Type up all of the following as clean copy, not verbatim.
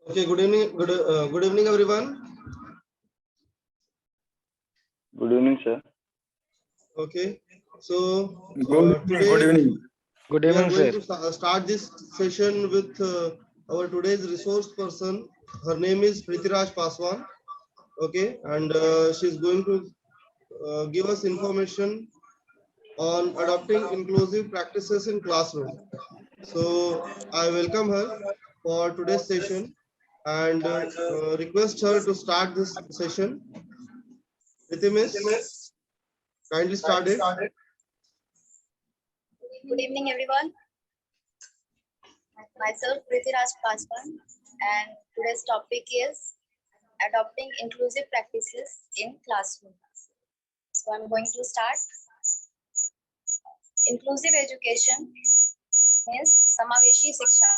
Okay, good evening, good evening, everyone. Good evening, sir. Okay, so Good today evening. Good we are evening, going sir. to start this session with our today's resource person. Her name is Pritiraj Paswan. Okay, and she's going to give us information on adopting inclusive practices in classroom. So I welcome her for today's session and request her to start this session. Pritimis, kindly start it. Good evening, everyone. Myself, Pritiraj Paswan, and today's topic is adopting inclusive practices in classroom. So I'm going to start. Inclusive education means समावेशी शिक्षा.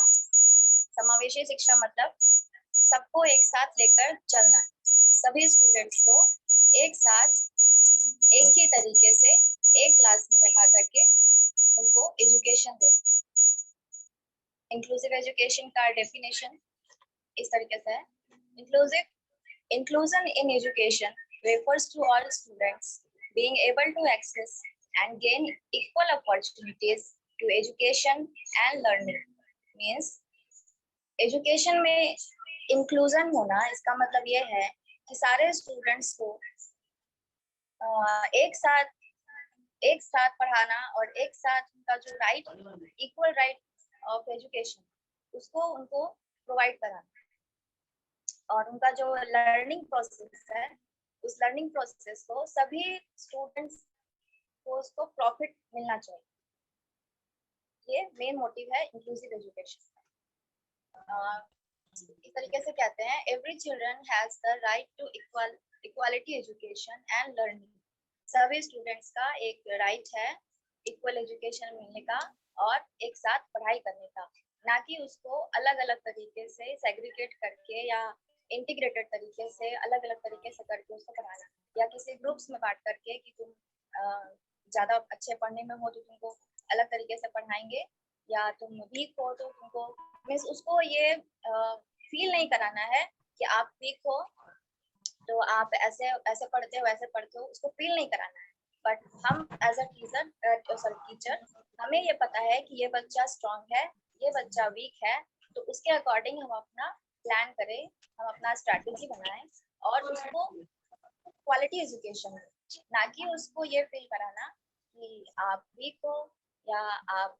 समावेशी शिक्षा मतलब सबको एक साथ लेकर चलना. सभी स्टूडेंट्स को एक साथ एक ही तरीके से एक क्लास में बैठा करके उनको एजुकेशन देना. इंक्लूसिव एजुकेशन का डेफिनेशन इस तरीके से है. Inclusion in education refers to all students being able to access and gain equal opportunities to education and learning. Means education में inclusion होना इसका मतलब ये है कि सारे स्टूडेंट्स को एक साथ पढ़ाना और एक साथ उनका जो right equal right of education उसको उनको प्रोवाइड कराना और उनका जो लर्निंग प्रोसेस है उस लर्निंग प्रोसेस को सभी स्टूडेंट्स को उसको प्रॉफिट मिलना चाहिए. ये मेन मोटिव है इंक्लूसिव एजुकेशन. इस तरीके से कहते हैं every children has the right to equality education and learning. सभी स्टूडेंट्स का एक राइट है इक्वल एजुकेशन मिलने का और एक साथ पढ़ाई करने का, ना कि उसको अलग अलग तरीके से सेग्रीगेट करके या इंटीग्रेटेड तरीके से अलग अलग तरीके से करके उसको पढ़ाना या किसी ग्रुप्स में बांट करके कि तुम ज्यादा अच्छे पढ़ने में हो तो तुमको अलग तरीके से पढ़ाएंगे या तुम वीक हो तो तुमको मींस उसको ये फील नहीं कराना है कि आप वीक हो तो आप ऐसे पढ़ते हो वैसे पढ़ते हो, उसको फील नहीं कराना है. बट हम एज अ टीचर हमें ये पता है कि ये बच्चा स्ट्रांग है, ये बच्चा वीक है, तो उसके अकॉर्डिंग हम अपना प्लान करें, हम अपना स्ट्रैटेजी बनाएं और उसको क्वालिटी एजुकेशन दें, ना कि उसको ये फील कराना कि आप वीक हो या आप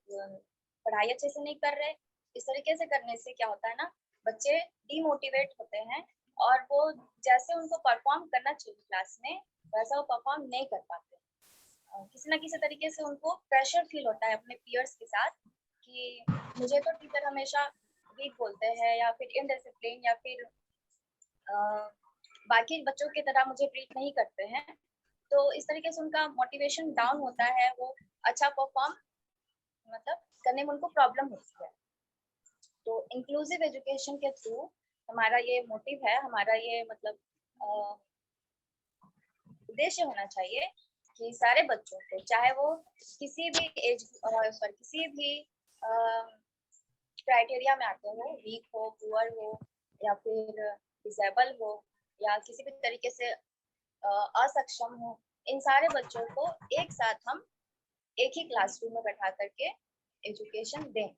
पढ़ाई अच्छे से नहीं कर रहे. इस तरीके से करने से क्या होता है ना, बच्चे डीमोटिवेट होते हैं और वो जैसे उनको परफॉर्म करना चाहिए क्लास में वैसा वो परफॉर्म नहीं कर पाते. किसी ना किसी तरीके से उनको प्रेशर फील होता है अपने पीयर्स के साथ कि मुझे तो टीचर हमेशा वीक बोलते हैं या फिर इनडिसिप्लिन या फिर बाकी बच्चों की तरह मुझे ट्रीट नहीं करते हैं. तो इस तरीके से उनका मोटिवेशन डाउन होता है, वो अच्छा परफॉर्म मतलब करने में उनको प्रॉब्लम होती है. तो इंक्लूसिव एजुकेशन के थ्रू हमारा ये मोटिव है, हमारा ये मतलब उद्देश्य होना चाहिए कि सारे बच्चों को चाहे वो किसी भी एज किसी भी क्राइटेरिया में आते हो, वीक हो, पुअर हो या फिर डिसेबल हो या किसी भी तरीके से असक्षम हो, इन सारे बच्चों को एक साथ हम एक ही क्लासरूम में बैठा करके एजुकेशन दें.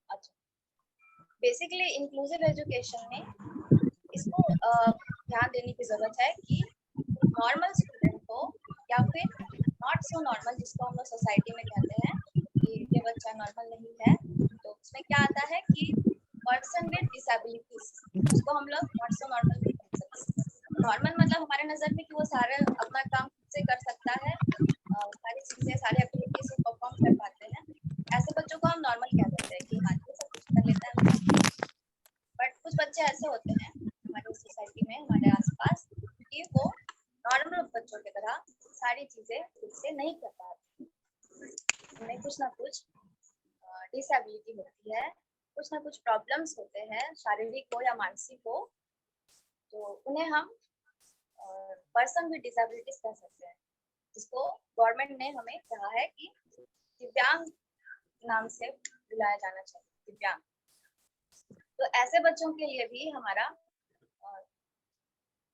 अच्छा, बेसिकली इंक्लूसिव एजुकेशन में इसको ध्यान देने की जरूरत है कि नॉर्मल स्टूडेंट को या फिर नॉट सो नॉर्मल जिसको हम लोग सोसाइटी में कहते हैं कि ये बच्चा नॉर्मल नहीं है, तो उसमें क्या आता है कि पर्सन विद डिसेबिलिटीज, उसको हम लोग नॉट सो नॉर्मल नहीं कह सकते. नॉर्मल मतलब हमारे नजर में कि वो सारे अपना काम खुद से कर सकता है, सारी चीजें सारी एक्टिविटीज को परफॉर्म कर पाते हैं, ऐसे बच्चों को हम नॉर्मल कह देते हैं कि हाँ ये सब कुछ कर लेता है. बट कुछ बच्चे ऐसे होते हैं हमारी सोसाइटी में, हमारे आसपास, कि वो नॉर्मल बच्चों की तरह सारी चीजें खुद से नहीं कर पाते. उन्हें कुछ ना कुछ डिसेबिलिटी होती है, कुछ ना कुछ प्रॉब्लम्स होते हैं, शारीरिक हो या मानसिक हो, तो उन्हें हम पर्सन विद डिसेबिलिटीज कह सकते हैं, जिसको गवर्नमेंट ने हमें कहा है कि दिव्यांग नाम से बुलाया जाना चाहिए. दिव्यांग तो ऐसे बच्चों के लिए भी हमारा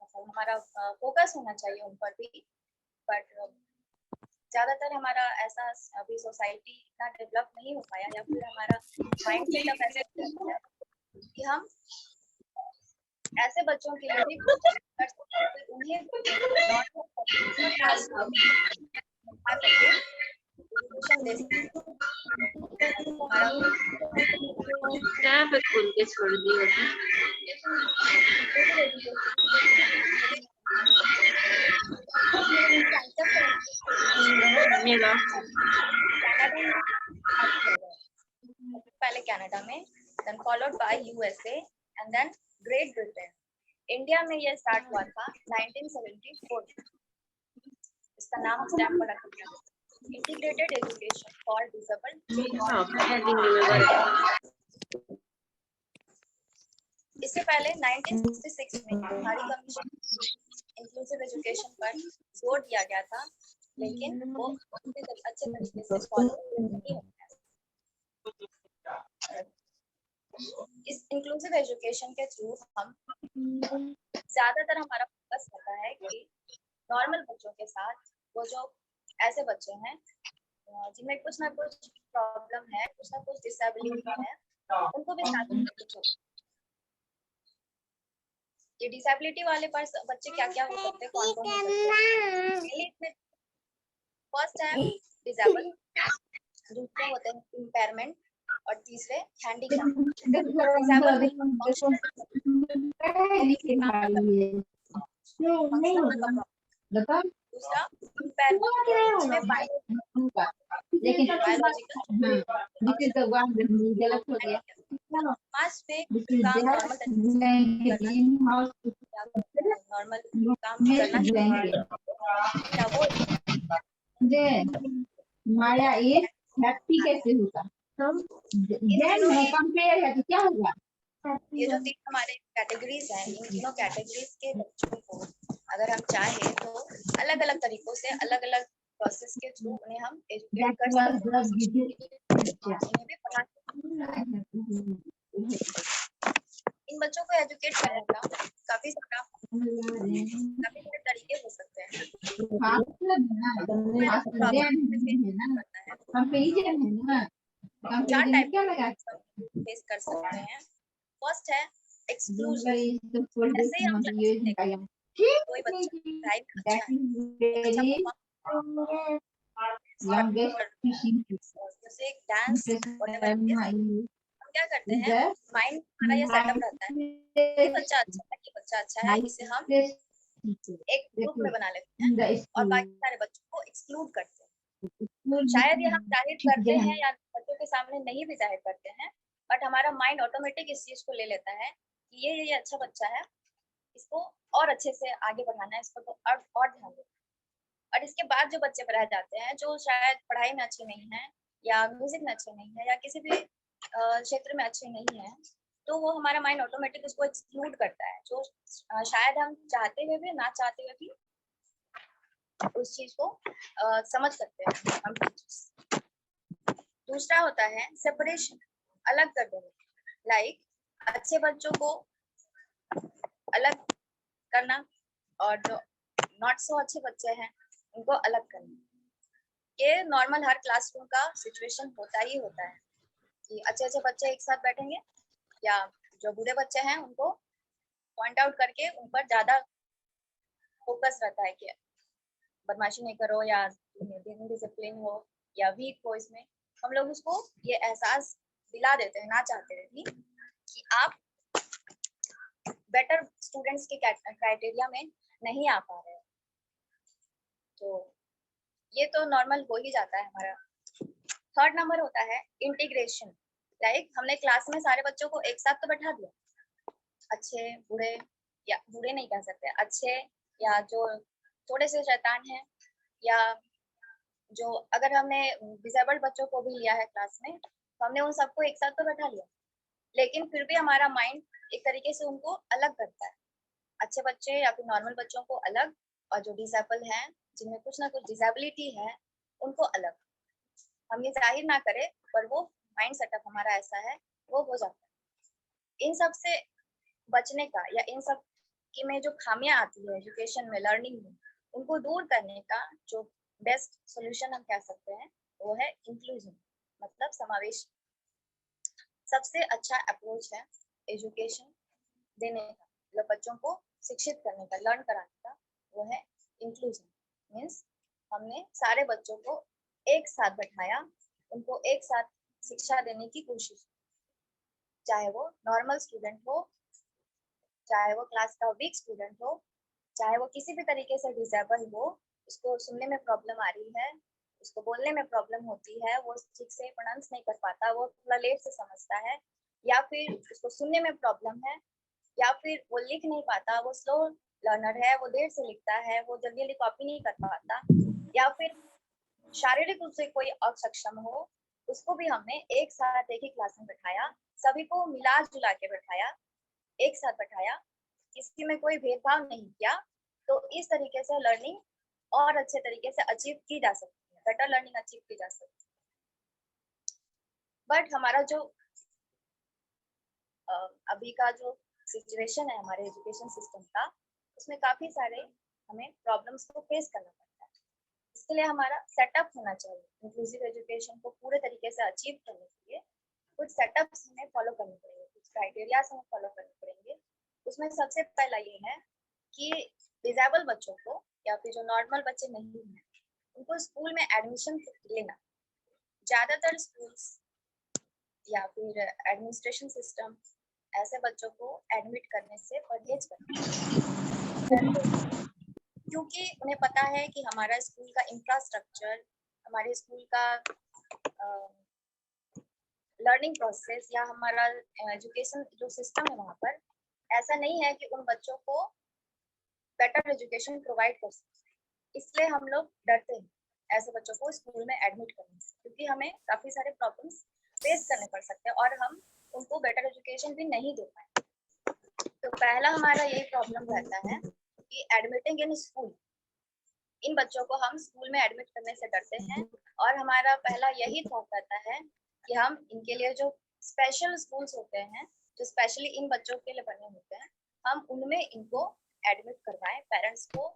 मतलब हमारा फोकस होना चाहिए उन पर भी। बट ज्यादातर हमारा ऐसा अभी सोसाइटी इतना डेवलप नहीं हो पाया, या फिर हमारा माइंड सेटअप ऐसे है कि हम ऐसे बच्चों के लिए भी कुछ कर सकते हैं, फिर उन्हें एजुकेशन दे सकते हैं। हमारा क्या पे खोल के छोड़ दी होती मेरा पहले कनाडा में, then followed by USA and then Great Britain. India में ये स्टार्ट हुआ था 1974। इसका नाम स्टैम्प पर रखा गया, integrated education for disabled children. इससे पहले 1966 में बिहारी कमीशन इंक्लूसिव एजुकेशन पर जोर दिया गया था, लेकिन वो अच्छे तरीके से फॉलो नहीं हो पाया। इस इंक्लूसिव एजुकेशन के थ्रू हम ज्यादातर हमारा फोकस रहता है कि नॉर्मल बच्चों के साथ वो जो ऐसे बच्चे हैं जिनमें कुछ ना कुछ प्रॉब्लम है, कुछ ना कुछ डिसेबिलिटी है, उनको भी साथ में कुछ हो। ये डिसेबिलिटी वाले बच्चे क्या क्या हो सकते हैं, कौन कौन हो सकते हैं? फर्स्ट है डिसेबल, दूसरे होते हैं इम्पेयरमेंट, और तीसरे हैंडीकैप। डिसेबल दूसरा नॉर्मल काम करना माया एक हैप्पी कैसे होगा? कंपेयर है तो क्या होगा? ये जो तीन हमारे कैटेगरीज हैं, इन तीनों कैटेगरीज के बच्चों को अगर हम चाहें तो अलग अलग तरीकों से, अलग अलग प्रोसेस के थ्रू उन्हें हम एजुकेट कर सकते हैं, उन्हें भी पढ़ा सकते हैं। इन बच्चों को एजुकेट करने का काफी सारे तरीके हो सकते हैं। चार टाइप फेस कर सकते हैं। फर्स्ट है एक्सक्लूजन। ऐसे ही हम कोई बच्चा पढ़ाई में अच्छा है, जैसे डांस क्या करते हैं, माइंड हमारा ये सेटअप रहता है कि बच्चा अच्छा है, ये बच्चा अच्छा है, इसे हम एक ग्रुप में बना लेते हैं और बाकी सारे बच्चों को एक्सक्लूड करते हैं। शायद ये हम जाहिर करते हैं या बच्चों के सामने नहीं भी जाहिर करते हैं, बट हमारा माइंड ऑटोमेटिक इस चीज को ले लेता है कि ये अच्छा बच्चा है, इसको और अच्छे से आगे बढ़ाना है, इसको तो और ध्यान देना। और इसके बाद जो बच्चे रह जाते हैं, जो शायद पढ़ाई में अच्छे नहीं है, या म्यूजिक में अच्छे नहीं है, या किसी भी क्षेत्र में अच्छे नहीं है, तो वो हमारा माइंड ऑटोमेटिक उसको एक्सक्लूड करता है, जो शायद हम चाहते हुए भी, ना चाहते हुए भी उस चीज को समझ सकते हैं हम। दूसरा होता है सेपरेशन, अलग कर देना। लाइक अच्छे बच्चों को अलग करना और जो नॉट सो अच्छे बच्चे हैं उनको अलग करना। ये नॉर्मल हर क्लासरूम का सिचुएशन होता ही होता है कि अच्छे अच्छे बच्चे एक साथ बैठेंगे, या जो बुरे बच्चे हैं उनको पॉइंट आउट करके उन पर ज्यादा फोकस रहता है कि बदमाशी नहीं करो, या डिसिप्लिन हो, या वीक हो। इसमें हम लोग उसको ये एहसास दिला देते हैं, ना चाहते हुए भी, कि आप बेटर स्टूडेंट्स के क्राइटेरिया में नहीं आ पा रहे हैं। तो ये तो नॉर्मल हो ही जाता है हमारा। थर्ड नंबर होता है इंटीग्रेशन। लाइक हमने क्लास में सारे बच्चों को एक साथ तो बैठा दिया, अच्छे बुरे, या बुरे नहीं कह सकते, अच्छे या जो थोड़े से शैतान हैं, या जो अगर हमने डिसेबल्ड बच्चों को भी लिया है क्लास में, तो हमने उन सबको एक साथ तो बैठा लिया, लेकिन फिर भी हमारा माइंड एक तरीके से उनको अलग करता है। अच्छे बच्चे या फिर नॉर्मल बच्चों को अलग, और जो डिसेबल हैं, जिनमें कुछ ना कुछ डिसेबिलिटी है, उनको अलग। हम ये जाहिर ना करें, पर वो माइंड सेटअप हमारा ऐसा है, वो हो जाता है। इन सब से बचने का या इन सब की में जो खामियां आती है एजुकेशन में, लर्निंग में, उनको दूर करने का जो बेस्ट सॉल्यूशन हम कह सकते हैं वो है इंक्लूजन, मतलब समावेश। सबसे अच्छा अप्रोच है एजुकेशन देने का, मतलब बच्चों को शिक्षित करने का, लर्न कराने का, वो है इंक्लूजन। मीन्स हमने सारे बच्चों को एक साथ बैठाया, उनको एक साथ शिक्षा देने की कोशिश, चाहे वो नॉर्मल स्टूडेंट हो, चाहे वो क्लास का वीक स्टूडेंट हो, चाहे वो किसी भी तरीके से डिसेबल हो, उसको सुनने में प्रॉब्लम आ रही है, उसको बोलने में प्रॉब्लम होती है, वो ठीक से प्रोनाउंस नहीं कर पाता, वो थोड़ा लेट से समझता है, या फिर उसको सुनने में प्रॉब्लम है, या फिर वो लिख नहीं पाता, वो स्लो लर्नर है, वो देर से लिखता है, वो जल्दी जल्दी कॉपी नहीं कर पाता, या फिर शारीरिक रूप से कोई अक्षम हो, उसको भी हमने एक साथ एक ही क्लास में बैठाया, सभी को मिला जुला के बैठाया, एक साथ बैठाया, किसी में कोई भेदभाव नहीं किया। तो इस तरीके से लर्निंग और अच्छे तरीके से अचीव की जा सकती है, बेटर लर्निंग अचीव की जा सकती है। बट हमारा जो अभी का जो सिचुएशन है हमारे एजुकेशन सिस्टम का, उसमें काफी सारे हमें प्रॉब्लम्स को फेस करना पड़ता है। इसके लिए हमारा सेटअप होना चाहिए। इंक्लूसिव एजुकेशन को पूरे तरीके से अचीव करने के लिए कुछ सेटअप्स हमें फॉलो करने पड़ेंगे, कुछ क्राइटेरिया हमें फॉलो करने पड़ेंगे। उसमें सबसे पहला ये है कि डिसेबल बच्चों को या फिर जो नॉर्मल बच्चे नहीं हैं, उनको स्कूल में एडमिशन लेना। ज्यादातर स्कूल्स या फिर एडमिनिस्ट्रेशन सिस्टम ऐसे बच्चों को एडमिट करने से परहेज करते हैं, क्योंकि उन्हें पता है कि हमारा स्कूल का इंफ्रास्ट्रक्चर, हमारे स्कूल का लर्निंग प्रोसेस या हमारा एजुकेशन जो सिस्टम है वहाँ पर ऐसा नहीं है कि उन बच्चों को बेटर एजुकेशन प्रोवाइड कर सके। इसलिए हम लोग डरते हैं ऐसे बच्चों को स्कूल में एडमिट करने से, क्योंकि हमें काफी सारे प्रॉब्लम्स फेस करने पड़ सकते हैं और हम उनको बेटर एजुकेशन भी नहीं दे पाए। तो पहला हमारा यही प्रॉब्लम रहता है कि एडमिटिंग इन स्कूल, इन बच्चों को हम स्कूल में एडमिट करने से डरते हैं, और हमारा पहला यही थॉट रहता है कि हम इनके लिए जो स्पेशल स्कूल्स होते हैं, जो स्पेशली इन बच्चों के लिए बने होते हैं, हम उनमें इनको एडमिट करवाएं। पेरेंट्स को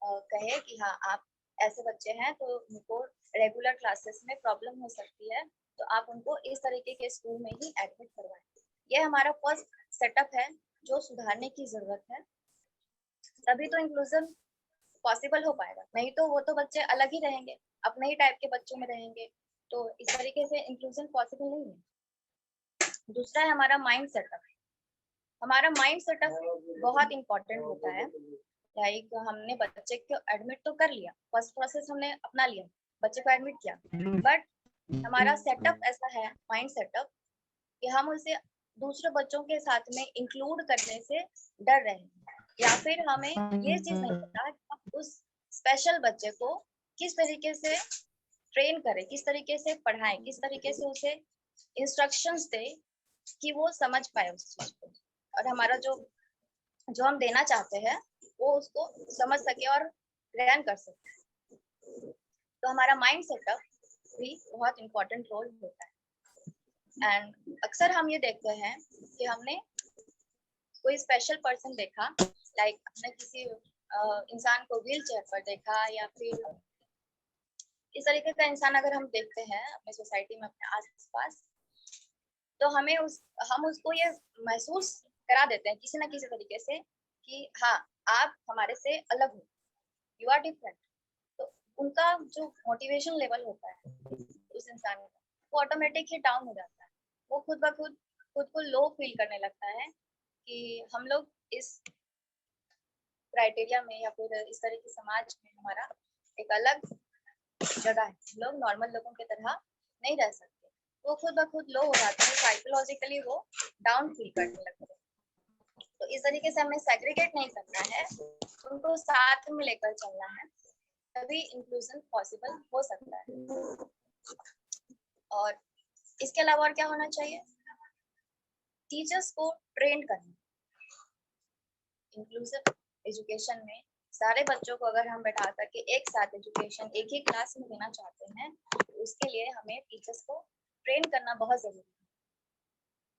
कहे कि हाँ आप ऐसे बच्चे हैं तो उनको रेगुलर क्लासेस में प्रॉब्लम हो सकती है, तो आप उनको इस तरीके के स्कूल में ही एडमिट करवाएं। ये हमारा फर्स्ट सेटअप है जो सुधारने की जरूरत है, तभी तो इंक्लूजन पॉसिबल हो पाएगा। नहीं तो वो तो बच्चे अलग ही रहेंगे, अपने ही टाइप के बच्चों में रहेंगे, तो इस तरीके से इंक्लूजन पॉसिबल नहीं है। दूसरा है हमारा माइंड सेटअप। हमारा माइंड सेटअप बहुत इंपॉर्टेंट होता है। लाइक हमने बच्चे को एडमिट तो कर लिया, फर्स्ट प्रोसेस हमने अपना लिया, बच्चे को एडमिट किया, बट हमारा सेटअप ऐसा है, माइंड सेटअप, कि हम उसे दूसरे बच्चों के साथ में इंक्लूड करने से डर रहे हैं, या फिर हमें ये चीज नहीं पता कि हम उस स्पेशल बच्चे को किस तरीके से ट्रेन करें, किस तरीके से पढ़ाएं, किस तरीके से उसे इंस्ट्रक्शंस दे कि वो समझ पाए उस चीज को, और हमारा जो जो हम देना चाहते हैं वो उसको समझ सके और ग्रहण कर सके। तो हमारा माइंड सेटअप भी बहुत इंपॉर्टेंट रोल होता है। एंड अक्सर हम ये देखते हैं कि हमने कोई स्पेशल पर्सन देखा, लाइक हमने किसी इंसान को व्हील चेयर पर देखा, या फिर इस तरीके का इंसान अगर हम देखते हैं अपने सोसाइटी में, अपने आसपास, तो हम उसको ये महसूस करा देते हैं किसी ना किसी तरीके से कि हाँ आप हमारे से अलग हो, यू आर डिफरेंट। तो उनका जो मोटिवेशन लेवल होता है उस इंसान का, वो ऑटोमेटिक ही डाउन हो जाता है। वो खुद ब खुद खुद को लो फील करने लगता है कि हम लोग इस क्राइटेरिया में या फिर इस तरह के समाज में हमारा एक अलग जगह है, लोग नॉर्मल लोगों की तरह नहीं रह सकते। वो खुद ब खुद लो हो जाते हैं, साइकोलॉजिकली वो डाउन फील करने लगते हैं। तो इस तरीके से हमें सेग्रीगेट नहीं करना है, उनको साथ में लेकर चलना है, तभी इंक्लूजन पॉसिबल हो सकता है। और इसके अलावा और क्या होना चाहिए? टीचर्स को ट्रेन करना। इंक्लूसिव एजुकेशन में सारे बच्चों को अगर हम बैठा करके एक साथ एजुकेशन एक ही क्लास में देना चाहते हैं, तो उसके लिए हमें टीचर्स को ट्रेन करना बहुत जरूरी है।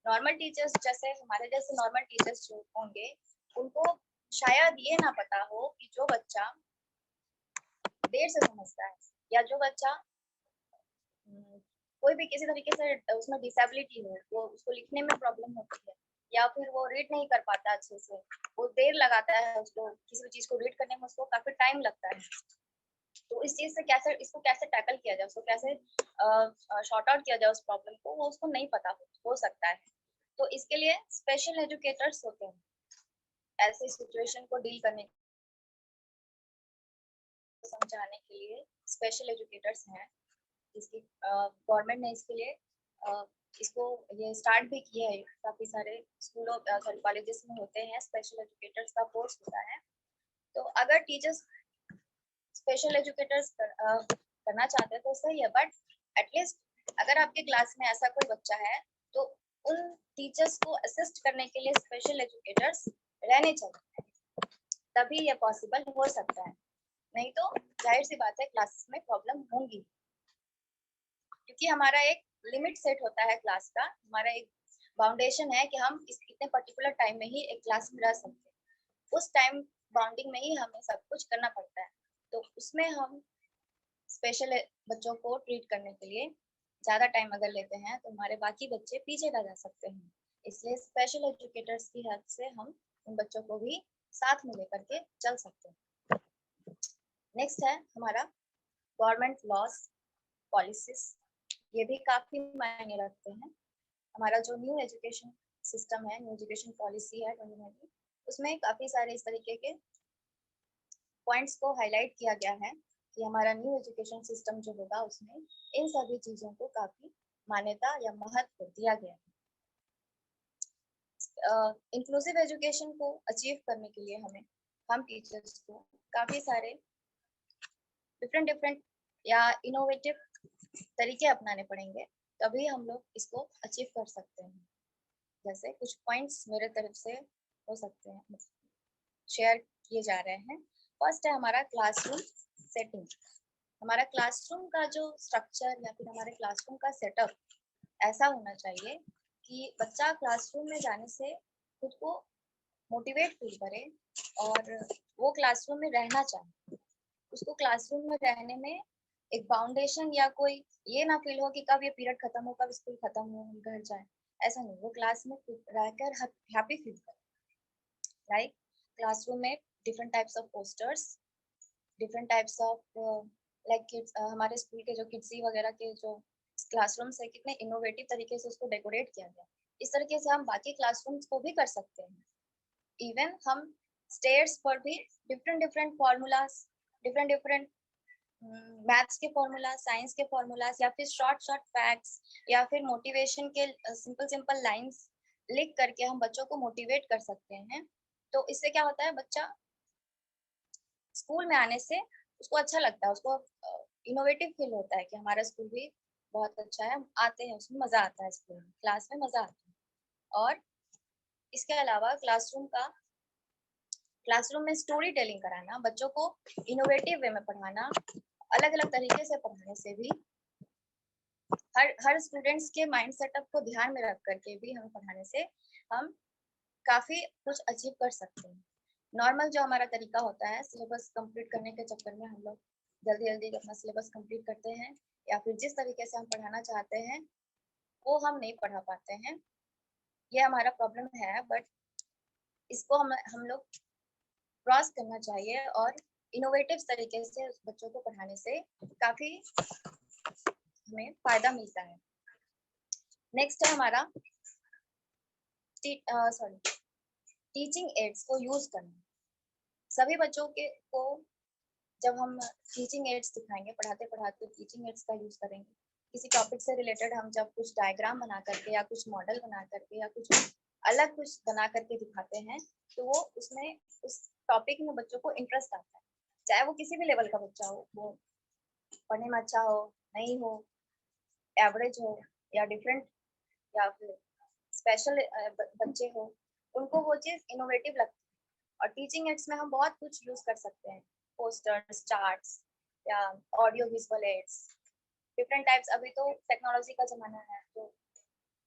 नॉर्मल टीचर्स जैसे हमारे जैसे नॉर्मल टीचर्स जो होंगे उनको शायद ये ना पता हो कि जो बच्चा देर से समझता है या जो बच्चा कोई भी किसी तरीके से उसमें डिसेबिलिटी हो, वो उसको लिखने में प्रॉब्लम होती है या फिर वो रीड नहीं कर पाता अच्छे से, वो देर लगाता है, उसको किसी भी चीज को रीड करने में उसको काफी टाइम लगता है। तो इस चीज से कैसे इसको कैसे टैकल किया जाए, उसको कैसे शॉर्ट आउट किया जाए उस प्रॉब्लम को, वो उसको नहीं पता हो सकता है। तो इसके लिए स्पेशल एजुकेटर्स होते हैं, ऐसे सिचुएशन को डील करने समझाने के लिए स्पेशल एजुकेटर्स हैं, जिसकी गवर्नमेंट ने इसके लिए इसको ये स्टार्ट भी किया है। काफी सारे स्कूलों सॉरी कॉलेजेस में होते हैं, स्पेशल एजुकेटर्स का कोर्स होता है। तो अगर टीचर्स स्पेशल एजुकेटर्स करना चाहते हैं तो सही है, बट एटलीस्ट अगर आपके क्लास में ऐसा कोई बच्चा है तो उन टीचर्स को असिस्ट करने के लिए स्पेशल एजुकेटर्स रहने चाहिए, तभी ये पॉसिबल हो सकता है। नहीं तो जाहिर सी बात है क्लास में प्रॉब्लम होंगी, क्योंकि हमारा एक लिमिट सेट होता है क्लास का, हमारा एक बाउंडेशन है कि हम इस इतने पर्टिकुलर टाइम में ही एक क्लास में रह सकते हैं। उस टाइम बाउंडिंग में ही हमें सब कुछ करना पड़ता है। तो उसमें हम स्पेशल बच्चों को ट्रीट करने के लिए ज़्यादा टाइम अगर लेते हैं तो हमारे बाकी बच्चे पीछे रह जा सकते हैं। इसलिए स्पेशल एजुकेटर्स की हेल्प से हम उन बच्चों को भी साथ में लेकर के चल सकते हैं। नेक्स्ट है हमारा गवर्नमेंट लॉज पॉलिसीज, ये भी काफ़ी मायने रखते हैं। हमारा जो न्यू एजुकेशन सिस्टम है, न्यू एजुकेशन पॉलिसी है 2020, उसमें काफ़ी सारे इस तरीके के पॉइंट्स को हाईलाइट किया गया है कि हमारा न्यू एजुकेशन सिस्टम जो होगा उसमें इन सभी चीज़ों को काफ़ी मान्यता या महत्व दिया गया है। इंक्लूसिव एजुकेशन को अचीव करने के लिए हम टीचर्स को काफ़ी सारे डिफरेंट या इनोवेटिव तरीके अपनाने पड़ेंगे, तभी हम लोग इसको अचीव कर सकते हैं। जैसे कुछ पॉइंट्स मेरे तरफ से हो सकते हैं, शेयर किए जा रहे हैं। फर्स्ट है हमारा क्लासरूम सेटिंग। हमारा क्लासरूम का जो स्ट्रक्चर या फिर हमारे क्लासरूम का सेटअप ऐसा होना चाहिए कि बच्चा क्लासरूम में जाने से खुद को मोटिवेट फील करे और वो क्लासरूम में रहना चाहे। उसको क्लासरूम में रहने में एक फाउंडेशन या कोई ये ना फील हो कि कब ये पीरियड खत्म हो, कब स्कूल खत्म हो, हम घर जाए, ऐसा नहीं। वो क्लास में रहकर हैप्पी फील करे। लाइक क्लासरूम में different types of posters, different types of like kids, हमारे स्कूल के जो किड्सी वगैरह के जो क्लासरूम्स है, कितने इनोवेटिव तरीके से उसको डेकोरेट किया गया। इस तरीके से हम बाकी क्लासरूम्स को भी कर सकते हैं। इवन हम स्टेयर्स पर भी डिफरेंट फॉर्मूलाज, डिफरेंट मैथ्स के फॉर्मूला, साइंस के फॉर्मूलाज या फिर शॉर्ट फैक्ट्स या फिर मोटिवेशन के सिंपल लाइंस लिख करके हम बच्चों को मोटिवेट कर सकते हैं। तो इससे क्या होता है, बच्चा स्कूल में आने से उसको अच्छा लगता है, उसको इनोवेटिव फील होता है कि हमारा स्कूल भी बहुत अच्छा है, हम आते हैं, उसमें मजा आता है, स्कूल में क्लास में मजा आता है। और इसके अलावा क्लासरूम में स्टोरी टेलिंग कराना, बच्चों को इनोवेटिव वे में पढ़ाना, अलग अलग तरीके से पढ़ाने से भी हर स्टूडेंट्स के माइंड सेटअप को ध्यान में रख करके भी हमें पढ़ाने से हम काफी कुछ अचीव कर सकते हैं। नॉर्मल जो हमारा तरीका होता है, सिलेबस कंप्लीट करने के चक्कर में हम लोग जल्दी जल्दी अपना सिलेबस कंप्लीट करते हैं या फिर जिस तरीके से हम पढ़ाना चाहते हैं वो हम नहीं पढ़ा पाते हैं। ये हमारा प्रॉब्लम है, बट इसको हम लोग क्रॉस करना चाहिए और इनोवेटिव तरीके से उस बच्चों को पढ़ाने से काफी हमें फायदा मिलता है। नेक्स्ट है हमारा टीचिंग एड्स को यूज करना। सभी बच्चों को जब हम टीचिंग एड्स दिखाएंगे, पढ़ाते पढ़ाते टीचिंग एड्स का यूज करेंगे, किसी टॉपिक से रिलेटेड हम जब कुछ डायग्राम बना करके या कुछ मॉडल बना करके या कुछ अलग कुछ बना करके दिखाते हैं, तो वो उसमें उस टॉपिक में बच्चों को इंटरेस्ट आता है। चाहे वो किसी भी लेवल का बच्चा हो, वो पढ़ने में अच्छा हो, नहीं हो, एवरेज हो या डिफरेंट या फिर स्पेशल बच्चे हो, उनको वो चीज़ इनोवेटिव लगती है। और टीचिंग एड्स में हम बहुत कुछ यूज कर सकते हैं, पोस्टर्स, चार्ट्स या audio visual aids, different types. अभी तो टेक्नोलॉजी का जमाना है, तो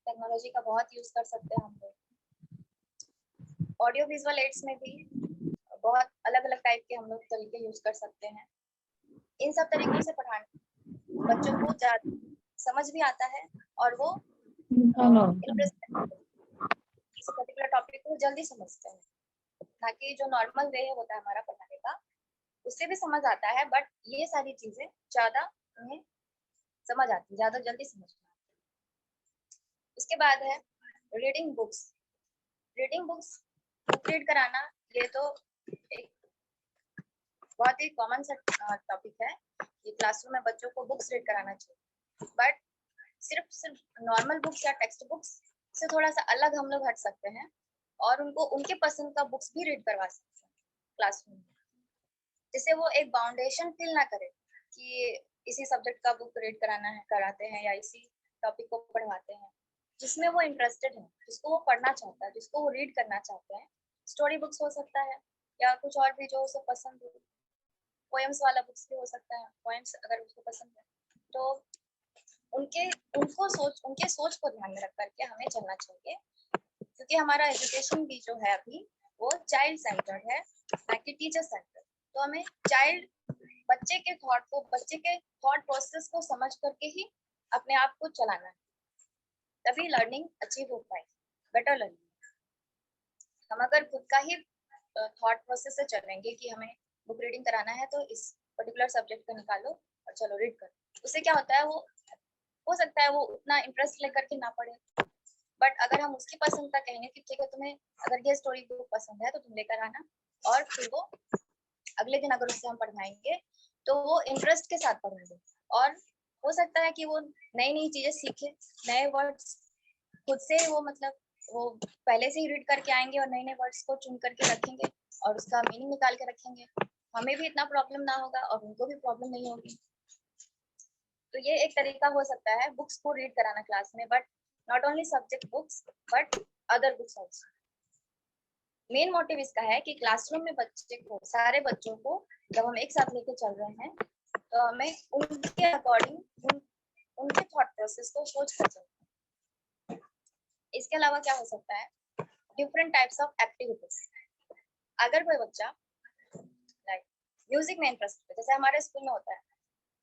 टेक्नोलॉजी का बहुत यूज कर सकते हैं हम लोग। ऑडियो विजुअल एड्स में भी बहुत अलग अलग टाइप के हम लोग तरीके यूज कर सकते हैं। इन सब तरीकों से पढ़ाने बच्चों को ज्यादा समझ भी आता है और वो इंटरेस्ट इस पर्टिकुलर टॉपिक को जल्दी समझते हैं। ना कि जो नॉर्मल वे होता है हमारा पढ़ाने का, उससे भी समझ आता है, बट ये सारी चीजें ज्यादा उन्हें समझ आती है, ज्यादा जल्दी समझ में आती है। उसके बाद है reading books. Reading books book read कराना, ये तो एक बहुत ही कॉमन सा टॉपिक है कि क्लासरूम में बच्चों को बुक्स रीड कराना चाहिए, बट सिर्फ नॉर्मल बुक्स या टेक्स्ट बुक्स से थोड़ा सा अलग हम लोग हट सकते हैं और उनको उनके पसंद का बुक्स भी रीड करवा सकते हैं क्लासरूम में, जिससे वो एक बाउंडेशन फील ना करे कि इसी सब्जेक्ट का बुक रीड कराते हैं या इसी टॉपिक को पढ़वाते हैं। जिसमें वो इंटरेस्टेड है, जिसको वो पढ़ना चाहता है, जिसको वो रीड करना चाहते हैं। स्टोरी बुक्स हो सकता है या कुछ और भी जो उसे पसंद हो। पोएम्स वाला बुक्स भी हो सकता है, पोएम्स अगर उसको पसंद है तो उनके सोच को ध्यान में रख करके हमें चलना चाहिए, क्योंकि हमारा एजुकेशन भी जो है अभी वो चाइल्ड सेंटर्ड है, ना कि टीचर सेंटर्ड। तो हमें बच्चे के थॉट प्रोसेस को समझ करके ही अपने आप को चलाना है, तभी लर्निंग अचीव हो पाए, बेटर लर्निंग। हम अगर खुद का ही थॉट प्रोसेस से चलेंगे कि हमें बुक रीडिंग कराना है तो इस पर्टिकुलर सब्जेक्ट को निकालो और चलो रीड करो, उससे क्या होता है, वो हो सकता है वो उतना इंटरेस्ट लेकर के ना पढ़े, बट अगर हम उसकी पसंद का कहेंगे कि ठीक है तुम्हें अगर ये स्टोरी बुक पसंद है तो तुम लेकर आना, और फिर वो अगले दिन अगर उससे हम पढ़ाएंगे तो वो इंटरेस्ट के साथ पढ़ेंगे, और हो सकता है कि वो नई नई चीजें सीखे, नए वर्ड्स खुद से वो वो पहले से ही रीड करके आएंगे और नए नए वर्ड्स को चुन करके रखेंगे और उसका मीनिंग निकाल के रखेंगे। हमें भी इतना प्रॉब्लम ना होगा और उनको भी प्रॉब्लम नहीं होगी। तो ये एक तरीका हो सकता है बुक्स को रीड कराना क्लास में, but not only subject books but other books also. Main motive इसका है कि क्लासरूम में सारे बच्चों को जब हम एक साथ लेके चल रहे हैं तो हमें उनके अकॉर्डिंग उनके थॉट प्रोसेस को सोच कर चलना है। इसके अलावा क्या हो सकता है, डिफरेंट टाइप्स ऑफ एक्टिविटीज। अगर कोई बच्चा लाइक म्यूजिक में इंटरेस्ट है, जैसे हमारे स्कूल में होता है,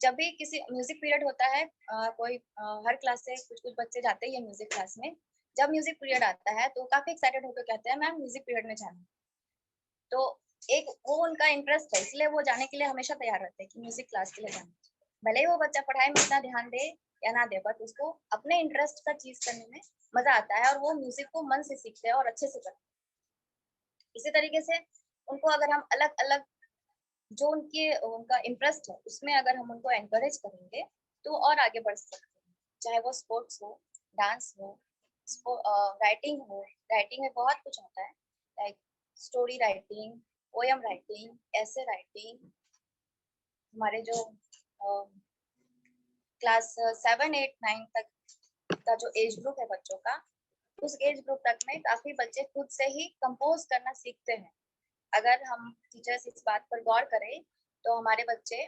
जब भी किसी म्यूजिक पीरियड होता है, हर क्लास से कुछ कुछ बच्चे जाते हैं म्यूजिक क्लास में। जब म्यूजिक पीरियड आता है तो काफी एक्साइटेड होकर कहते हैं मैम म्यूजिक पीरियड में जाना। तो एक वो उनका इंटरेस्ट है, इसलिए वो जाने के लिए हमेशा तैयार रहते हैं कि म्यूजिक क्लास के लिए जाना। भले ही वो बच्चा पढ़ाई में इतना ध्यान दे या ना दे, बट उसको अपने इंटरेस्ट का चीज करने में मजा आता है और वो म्यूजिक को मन से सीखते हैं और अच्छे से करते हैं। इसी तरीके से उनको अगर हम अलग अलग जो उनका इंटरेस्ट है उसमें अगर हम उनको एनकरेज करेंगे तो और आगे बढ़ सकते हैं, चाहे वो स्पोर्ट्स हो, डांस हो, राइटिंग हो। राइटिंग में बहुत कुछ होता है, like story writing, poem writing, ऐसे राइटिंग। हमारे जो क्लास 7, 8, 9 तक का जो एज ग्रुप है बच्चों का, उस एज ग्रुप तक में काफी बच्चे खुद से ही कंपोज करना सीखते हैं। अगर हम टीचर्स इस बात पर गौर करें तो हमारे बच्चे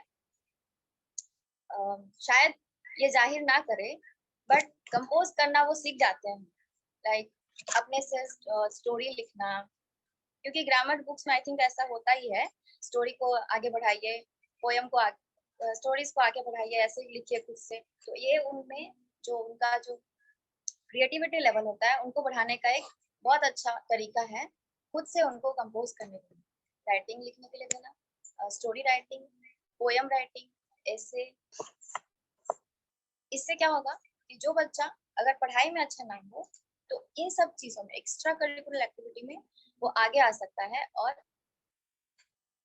शायद ये जाहिर ना करें, बट कंपोज करना वो सीख जाते हैं, लाइक अपने से स्टोरी लिखना। क्योंकि ग्रामर बुक्स में आई थिंक ऐसा होता ही है, स्टोरी को आगे बढ़ाइए, पोएम को स्टोरीज को आगे बढ़ाइए, ऐसे ही लिखिए खुद से। तो ये उनमें जो उनका जो क्रिएटिविटी लेवल होता है उनको बढ़ाने का एक बहुत अच्छा तरीका है, खुद से उनको कंपोज करने के लिए, राइटिंग लिखने के लिए देना, स्टोरी राइटिंग, पोएम राइटिंग, ऐसे। इससे क्या होगा कि जो बच्चा अगर पढ़ाई में अच्छा ना हो तो इन सब चीजों में, एक्स्ट्रा करिकुलर एक्टिविटी में वो आगे आ सकता है और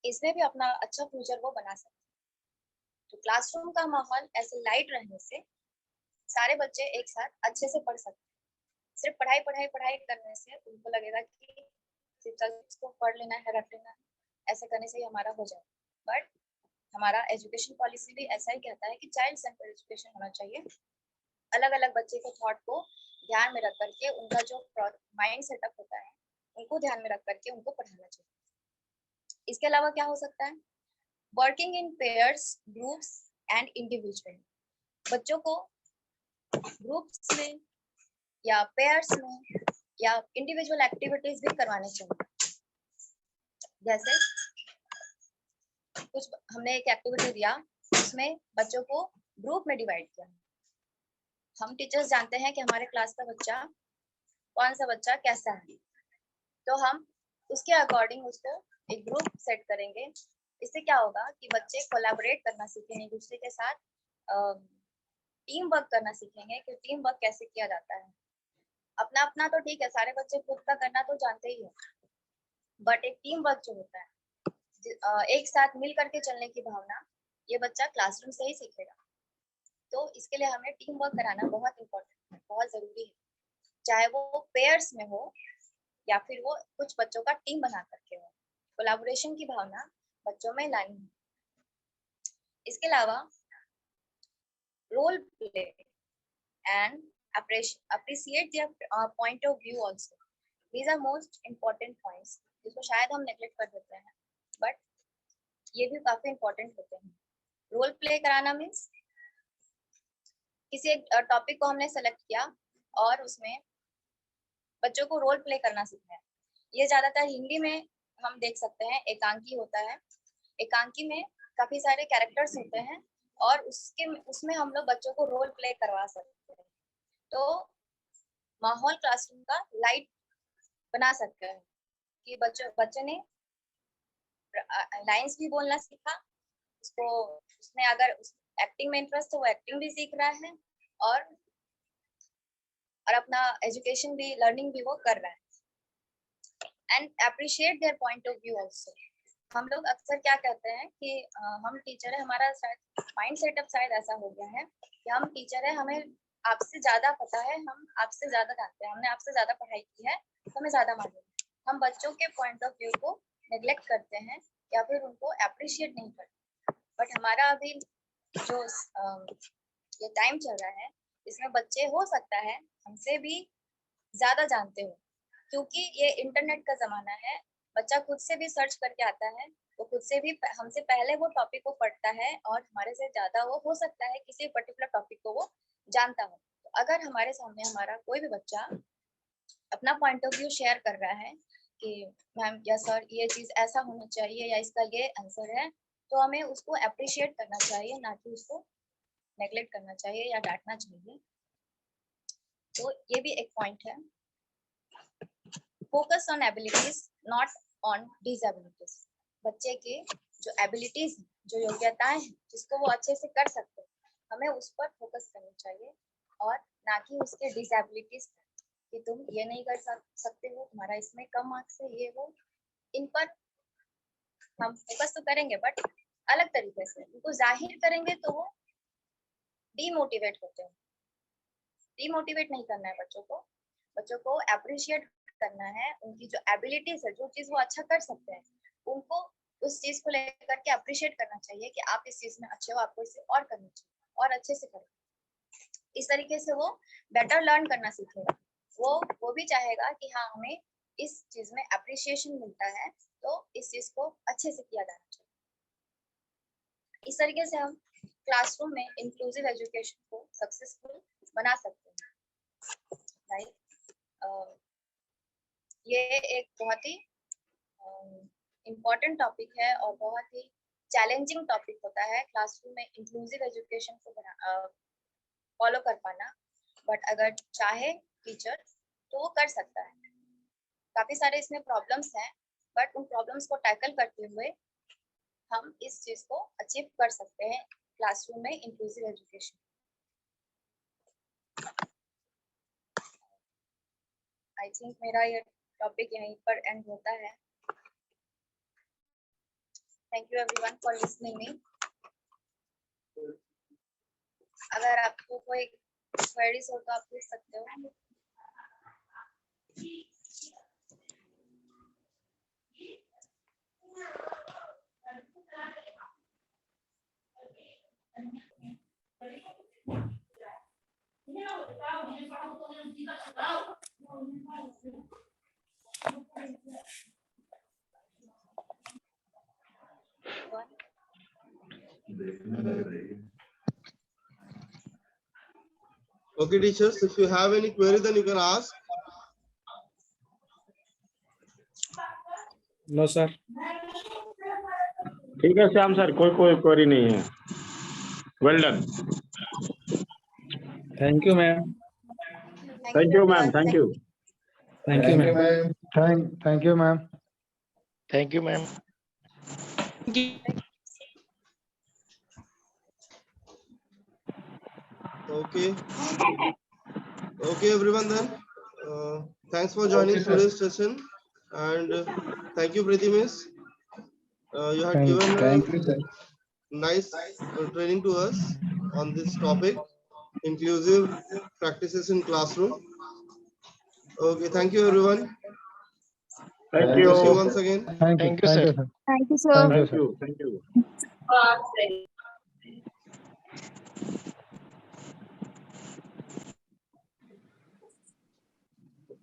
इसमें भी अपना अच्छा फ्यूचर वो बना सकता है। तो क्लासरूम का माहौल ऐसे लाइट रहने से सारे बच्चे एक साथ अच्छे से पढ़ सकते हैं। सिर्फ पढ़ाई पढ़ाई पढ़ाई करने से उनको लगेगा कि सिर्फ इसको पढ़ लेना है, रट लेना है, ऐसे करने से ही हमारा हो जाए। बट हमारा एजुकेशन पॉलिसी भी ऐसा ही कहता है कि चाइल्ड सेंटर्ड एजुकेशन होना चाहिए। अलग अलग बच्चे के थॉट को ध्यान में रख करके उनका जो माइंड सेटअप होता है उनको ध्यान में रख करके उनको पढ़ाना चाहिए। इसके अलावा क्या हो सकता है, working in pairs, groups and individually. बच्चों को ग्रुप्स में या पेयर्स में या इंडिविजुअल एक्टिविटीज भी करवाने चाहिए। जैसे कुछ हमने एक एक्टिविटी दिया, उसमें बच्चों को ग्रुप में डिवाइड किया। हम टीचर्स जानते हैं कि हमारे क्लास का बच्चा कौन सा बच्चा कैसा है, तो हम उसके अकॉर्डिंग उसको एक ग्रुप सेट करेंगे। इससे क्या होगा कि बच्चे कोलैबोरेट करना सीखेंगे, एक दूसरे के साथ टीम वर्क करना सीखेंगे कि टीम वर्क कैसे किया जाता है। अपना अपना तो ठीक है, सारे बच्चे खुद का करना तो जानते ही हैं, बट एक टीम वर्क जो होता है, एक साथ मिल करके चलने की भावना, ये बच्चा क्लासरूम से ही सीखेगा। तो इसके लिए हमें टीम वर्क कराना बहुत इम्पोर्टेंट है, बहुत जरूरी है, चाहे वो पेयर्स में हो या फिर वो कुछ बच्चों का टीम बना करके हो। कोलैबोरेशन की भावना बच्चों में लानी है। इसके अलावा role play and appreciate their point of view also. These are most important points, जिसको शायद हम नेग्लेक्ट कर देते हैं, बट ये भी काफी इम्पोर्टेंट होते हैं। रोल प्ले कराना मीन्स किसी एक टॉपिक को हमने सेलेक्ट किया और उसमें बच्चों को रोल प्ले करना सीखना है। ये ज्यादातर हिंदी में हम देख सकते हैं, एकांकी होता है। एकांकी में काफी सारे कैरेक्टर्स होते हैं और उसमें हम लोग बच्चों को रोल प्ले करवा सकते हैं। तो माहौल क्लासरूम का लाइट बना सकते हैं कि बच्चे ने लाइंस भी बोलना सीखा, उसने अगर एक्टिंग में इंटरेस्ट है वो एक्टिंग भी सीख रहा है और अपना एजुकेशन भी, लर्निंग भी वो कर रहा है। And appreciate their point of view also. हम लोग अक्सर क्या कहते हैं कि हम टीचर है, हमारा शायद माइंड सेटअप शायद ऐसा हो गया है कि हम टीचर है, हमें आपसे ज्यादा पता है, हम आपसे ज्यादा जानते हैं, हमने आपसे ज्यादा पढ़ाई की है, हमें ज्यादा मालूम है। हम बच्चों के पॉइंट ऑफ व्यू को नेग्लेक्ट करते हैं या फिर उनको अप्रिशिएट नहीं करते। बट हमारा अभी जो ये टाइम चल रहा है, इसमें बच्चे हो सकता है हमसे भी ज्यादा जानते हो, क्योंकि ये इंटरनेट का जमाना है। बच्चा खुद से भी सर्च करके आता है, वो खुद से भी हमसे पहले वो टॉपिक को पढ़ता है और हमारे से ज्यादा वो हो सकता है किसी पर्टिकुलर टॉपिक को वो जानता हो। तो अगर हमारे सामने हमारा कोई भी बच्चा अपना पॉइंट ऑफ व्यू शेयर कर रहा है कि मैम या सर ये चीज ऐसा होना चाहिए या इसका ये आंसर है, तो हमें उसको अप्रिशिएट करना चाहिए, ना कि उसको नेग्लेक्ट करना चाहिए या डांटना चाहिए। तो ये भी एक पॉइंट है। Focus on abilities not on डिसएबिलिटीज। बच्चे के जो एबिलिटीज, जो योग्यताएं हैं, जिसको वो अच्छे से कर सकते हैं, हमें उस पर फोकस करनी चाहिए और ना कि उसके डिसएबिलिटीज पर, कि तुम ये नहीं कर सकते हो, तुम्हारा इसमें कम मार्क्स है, ये वो। इन पर हम फोकस तो करेंगे बट अलग तरीके से उनको जाहिर करेंगे तो वो डीमोटिवेट होते हैं। डीमोटिवेट नहीं करना है बच्चों को अप्रिशिएट करना है। उनकी जो एबिलिटीज है, जो चीज वो अच्छा कर सकते हैं, उनको उस चीज को लेकर के अप्रिशिएट करना चाहिए कि आप इस चीज में अच्छे हो, आपको इसे और करना चाहिए और अच्छे से करें। इस तरीके से वो बेटर लर्न करना सीखेगा। वो भी चाहेगा कि हाँ, हमें इस चीज में अप्रिशिएशन मिलता है, तो इस चीज को अच्छे से किया जाना चाहिए। इस तरीके से हम क्लासरूम में इंक्लूसिव एजुकेशन को सक्सेसफुल बना सकते हैं। राइट, ये एक बहुत ही इम्पोर्टेंट टॉपिक है और बहुत ही चैलेंजिंग टॉपिक होता है क्लासरूम में इंक्लूसिव एजुकेशन को फॉलो कर पाना। बट अगर चाहे टीचर तो वो कर सकता है। काफी सारे इसमें प्रॉब्लम्स हैं, बट उन प्रॉब्लम्स को टैकल करते हुए हम इस चीज को अचीव कर सकते हैं क्लासरूम में इंक्लूसिव एजुकेशन। आई थिंक मेरा ये टॉपिक यहीं पर एंड होता है। Thank you everyone for listening me. अगर आपको कोई क्वेरीज हो तो आप पूछ सकते हो। Okay, teachers, if you have any query, then you can ask. No, sir. ठीक है श्याम सर, कोई क्वेरी नहीं है. Well done. Thank you, ma'am. Thank you ma'am. Thank you. Thank you, ma'am. Thank you, ma'am. Thank you, ma'am. Okay. Okay, everyone then. Thanks for joining today's session, and thank you, Preeti Miss. You had given you, sir. nice training to us on this topic, inclusive practices in classroom. Okay, thank you, everyone. Thank See you you. once again. Thank you, sir. Thank you, sir. Thank you, sir. Thank you. Oh,